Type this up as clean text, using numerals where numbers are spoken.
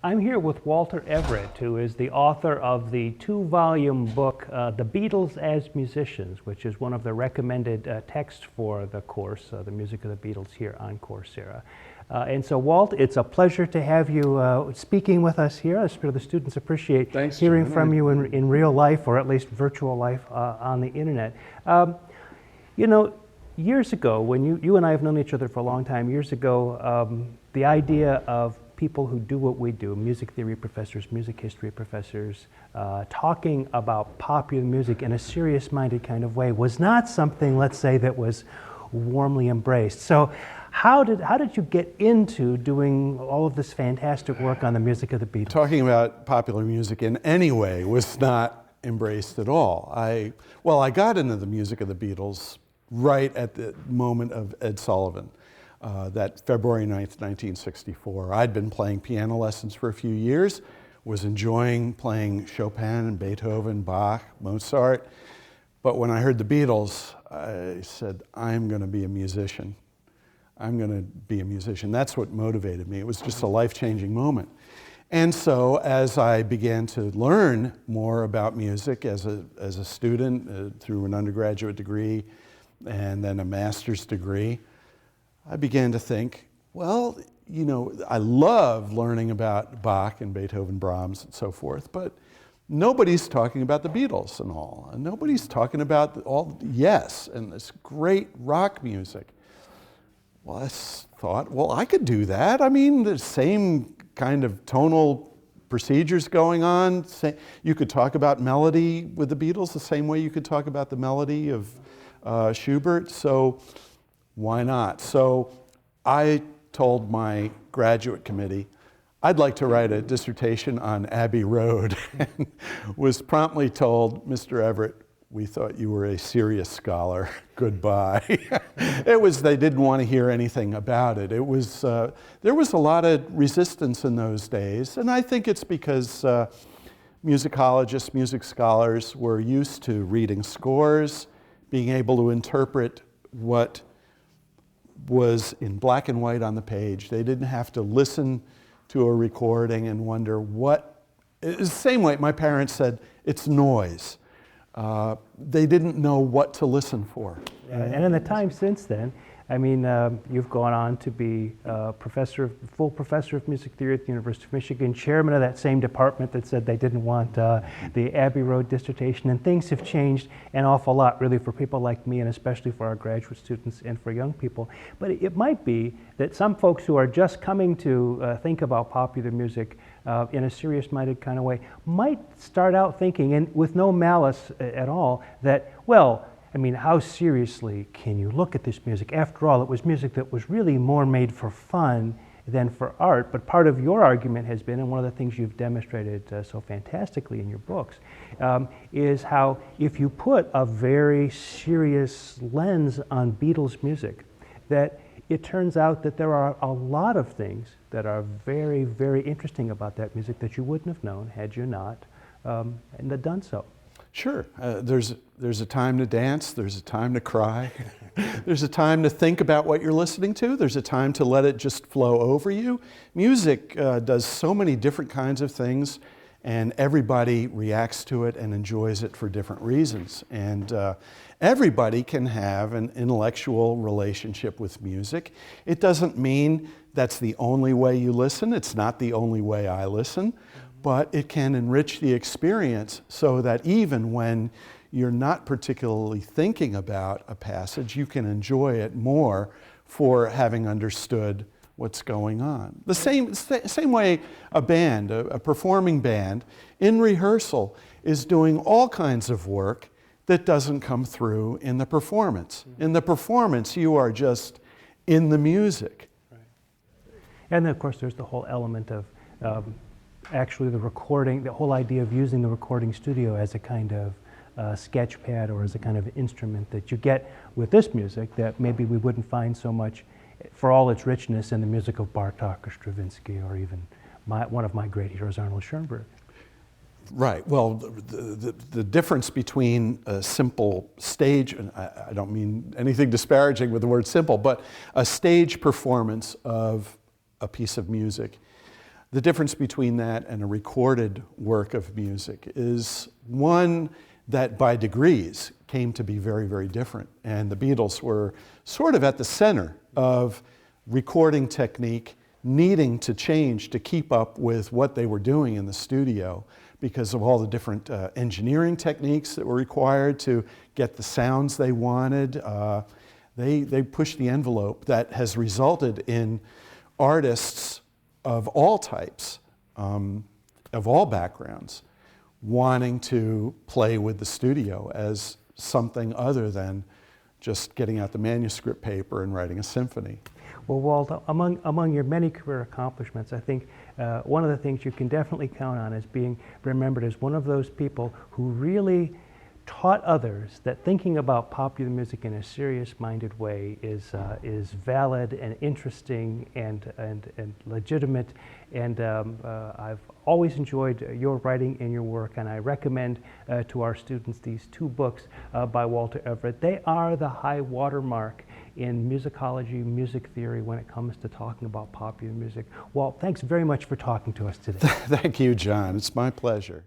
I'm here with Walter Everett, who is the author of the two-volume book, The Beatles as Musicians, which is one of the recommended texts for the course, The Music of the Beatles, here on Coursera. And so, Walt, it's a pleasure to have you speaking with us here. I'm sure the students appreciate hearing from you in real life, or at least virtual life, on the internet. You know, years ago, when you and I have known each other for a long time, years ago, the idea of people who do what we do, music theory professors, music history professors, talking about popular music in a serious-minded kind of way was not something, let's say, that was warmly embraced. So how did you get into doing all of this fantastic work on the music of the Beatles? Talking about popular music in any way was not embraced at all. I got into the music of the Beatles right at the moment of Ed Sullivan. That February 9th, 1964. I'd been playing piano lessons for a few years, was enjoying playing Chopin and Beethoven, Bach, Mozart. But when I heard the Beatles, I said, I'm going to be a musician. I'm going to be a musician. That's what motivated me. It was just a life-changing moment. And so as I began to learn more about music as a student through an undergraduate degree and then a master's degree, I began to think, well, you know, I love learning about Bach and Beethoven, Brahms, and so forth, but nobody's talking about the Beatles and all. And nobody's talking about Yes and this great rock music. Well, I thought, well, I could do that. I mean, the same kind of tonal procedures going on. You could talk about melody with the Beatles the same way you could talk about the melody of Schubert. So why not? So I told my graduate committee I'd like to write a dissertation on Abbey Road and was promptly told, Mr. Everett, we thought you were a serious scholar. Goodbye. They didn't want to hear anything about it. There was a lot of resistance in those days, and I think it's because musicologists, music scholars were used to reading scores, being able to interpret what was in black and white on the page. They didn't have to listen to a recording and wonder it's the same way my parents said, it's noise. They didn't know what to listen for. And in the time since then, I mean, you've gone on to be full professor of music theory at the University of Michigan, chairman of that same department that said they didn't want the Abbey Road dissertation, and things have changed an awful lot, really, for people like me, and especially for our graduate students and for young people. But it might be that some folks who are just coming to think about popular music in a serious-minded kind of way might start out thinking, and with no malice at all, that, well, I mean, how seriously can you look at this music? After all, it was music that was really more made for fun than for art. But part of your argument has been, and one of the things you've demonstrated so fantastically in your books, is how if you put a very serious lens on Beatles music, that it turns out that there are a lot of things that are very, very interesting about that music that you wouldn't have known had you not done so. Sure. There's a time to dance, there's a time to cry, there's a time to think about what you're listening to, there's a time to let it just flow over you. Music does so many different kinds of things, and everybody reacts to it and enjoys it for different reasons. And everybody can have an intellectual relationship with music. It doesn't mean that's the only way you listen. It's not the only way I listen. But it can enrich the experience so that even when you're not particularly thinking about a passage, you can enjoy it more for having understood what's going on. The same way a band, a performing band, in rehearsal is doing all kinds of work that doesn't come through in the performance. In the performance, you are just in the music. Right. And then, of course, there's the whole element of actually the recording, the whole idea of using the recording studio as a kind of sketch pad or as a kind of instrument that you get with this music that maybe we wouldn't find so much for all its richness in the music of Bartók or Stravinsky or even one of my great heroes, Arnold Schoenberg. Right. Well, the difference between a simple stage, and I don't mean anything disparaging with the word simple, but a stage performance of a piece of music the difference between that and a recorded work of music is one that by degrees came to be very, very different. And the Beatles were sort of at the center of recording technique needing to change to keep up with what they were doing in the studio because of all the different engineering techniques that were required to get the sounds they wanted. They pushed the envelope that has resulted in artists of all types, of all backgrounds, wanting to play with the studio as something other than just getting out the manuscript paper and writing a symphony. Well, Walt, among your many career accomplishments, I think one of the things you can definitely count on is being remembered as one of those people who really taught others that thinking about popular music in a serious-minded way is valid and interesting and legitimate. And I've always enjoyed your writing and your work, and I recommend to our students these two books by Walter Everett. They are the high watermark in musicology, music theory when it comes to talking about popular music. Walt, thanks very much for talking to us today. Thank you, John. It's my pleasure.